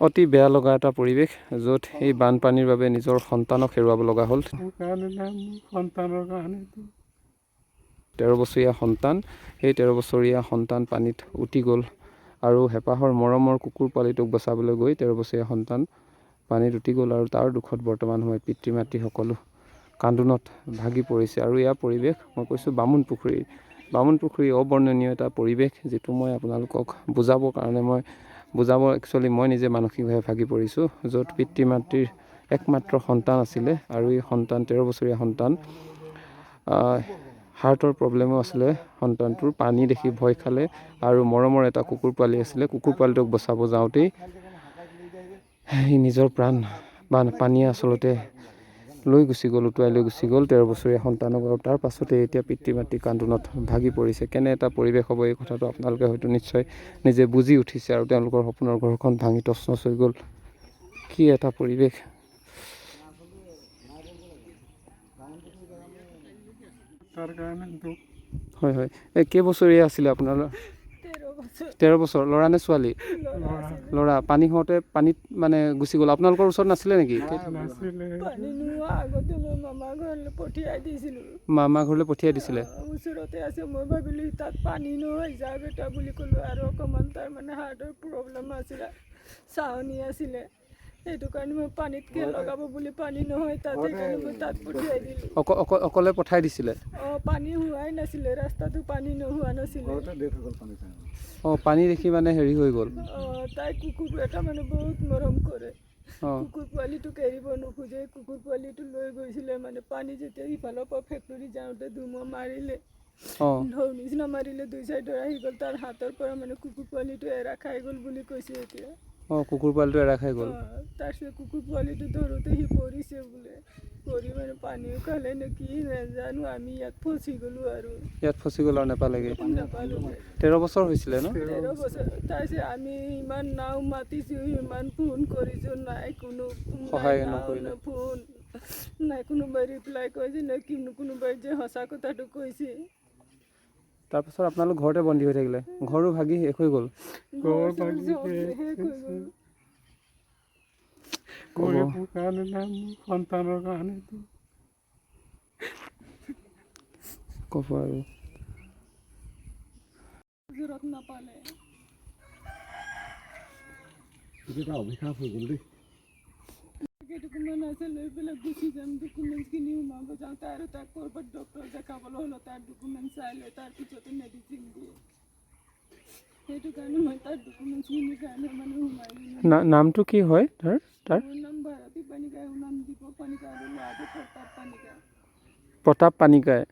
অতি বেয়া লগা এটা পৰিৱেশ, য'ত এই বানপানীৰ বাবে নিজৰ সন্তানক হেৰুৱাব লগা হ'ল। 13 বছৰীয়া সন্তান, সেই 13 বছৰীয়া সন্তান পানীত উটি গ'ল আৰু হেঁপাহৰ মৰমৰ কুকুৰ পোৱালিটোক বচাবলৈ গৈ 13 বছৰীয়া সন্তান পানীত উটি গ'ল আৰু তাৰ দুখত বৰ্তমান সময়ত পিতৃ মাতৃ সকলো কান্দোনত ভাগি পৰিছে। আৰু ইয়াৰ পৰিৱেশ মই কৈছোঁ বামুণ পুখুৰী অবৰ্ণনীয় এটা পৰিৱেশ, যিটো মই আপোনালোকক বুজাবৰ কাৰণে একচুৱেলি মই নিজে মানসিকভাৱে ভাগি পৰিছোঁ, য'ত পিতৃ মাতৃৰ একমাত্ৰ সন্তান আছিলে আৰু এই সন্তান 13 বছৰীয়া সন্তান, হাৰ্টৰ প্ৰব্লেমো আছিলে সন্তানটোৰ, পানী দেখি ভয় খালে আৰু মৰমৰ এটা কুকুৰ পোৱালি আছিলে, কুকুৰ পোৱালিটোক বচাব যাওঁতেই নিজৰ প্ৰাণ পানীয়ে আচলতে লৈ গুচি গ'ল, উটুৱাই লৈ গুচি গ'ল 13 বছৰীয়া সন্তানক। আৰু তাৰ পাছতে এতিয়া পিতৃ মাতৃ কান্দোনত ভাগি পৰিছে। কেনে এটা পৰিৱেশ হ'ব এই কথাটো আপোনালোকে হয়তো নিশ্চয় নিজে বুজি উঠিছে। আৰু তেওঁলোকৰ সপোনৰ ঘৰখন ভাঙি তছনছ হৈ গ'ল। কি এটা পৰিৱেশ। হয় হয়, এই কেইবছৰীয়া আছিলে আপোনাৰ? 13 বছৰ। ল'ৰা নে ছোৱালী? ল'ৰা। পানী হওঁতে পানীত মানে গুচি গ'ল, আপোনালোকৰ ওচৰত নাছিলে নেকি? মামা ঘৰলৈ পঠিয়াই দিছিলে। ওচৰতে আছে, মই ভাবিলোঁ তাত পানী নহয়, যা বেটা বুলি ক'লোঁ। আৰু অকণমান তাৰমানে হাৰ্টৰ প্ৰব্লেম আছিলে, চাহনি আছিলে, সেইটো কাৰণে মই পানীত লগাব বুলি পানী নহয় তাত, সেইকাৰণে মই তাত পঠিয়াই দিলোঁ। অকলে পঠাই দিছিলে? পানী হোৱাই নাছিলে, ৰাস্তাটো পানী নোহোৱা নাছিলে। পানী দেখি মানে হেৰি হৈ গ'ল। তাই কুকুৰ এটা মানে বহুত মৰম কৰে, কুকুৰ পোৱালিটোক এৰিব নোখোজে। কুকুৰ পোৱালিটো লৈ গৈছিলে মানে পানী যেতিয়া ইফালৰ পৰা ফেক্টৰী যাওঁতে ধুমুহা মাৰিলে, ঢৌ নিচিনা মাৰিলে, দুই চাইডৰ আহি গ'ল, তাৰ হাতৰ পৰা মানে কুকুৰ পোৱালিটো এৰা খাই গ'ল বুলি কৈছে এতিয়া। কুকুৰ পোৱালিটো এৰা খাই গ'ল। তাৰপিছত কুকুৰ পোৱালিটো ধৰোতে সি পৰিছে বোলে, পৰি মানে পানীও খালে নে কি নাজানো, আমি ইয়াত ফচি গ'লো আৰু নেপালেগে। 13 বছৰ হৈছিলে ন? 13 বছৰ। তাৰপিছত আমি ইমান নাও মাতিছোঁ, ইমান ফোন কৰিছোঁ, নাই কোনো সহায় নকৰিলে। ফোন নাই, কোনোবাই ৰিপ্লাই কৰিছে, নাই কোনোবাই যে সঁচা কথাটো কৈছে। তাৰপিছত আপোনালোক ঘৰতে বন্দী হৈ থাকিলে, ঘৰো ভাগি শেষ হৈ গ'ল। সন্তানৰ কাৰণে ক'ব আৰু নাপালে। অভিশাপ হৈ গ'ল দেই। ডকুমেণ্ট আছে, লৈ পেলাই গুচি যাম, ডকুমেণ্টছখিনি সোমাব যাওঁতে আৰু তাক ক'ৰবাত ডক্টৰ দেখাবলৈ হ'লে তাৰ ডকুমেণ্ট চাই লৈ তাৰপিছতে মেডিচিন দিয়ে। সেইটো কাৰণে মই তাৰ ডকুমেণ্টছখিনিৰ কাৰণে মানে সোমাই দিলোঁ। নামটো কি হয় তাৰ? মোৰ নাম ভাৰতী পানিকাই, নাম দীপক পানিকাই আৰু ল'ৰাটো প্ৰতাপ পানিকাই। প্ৰতাপ পানিকাই।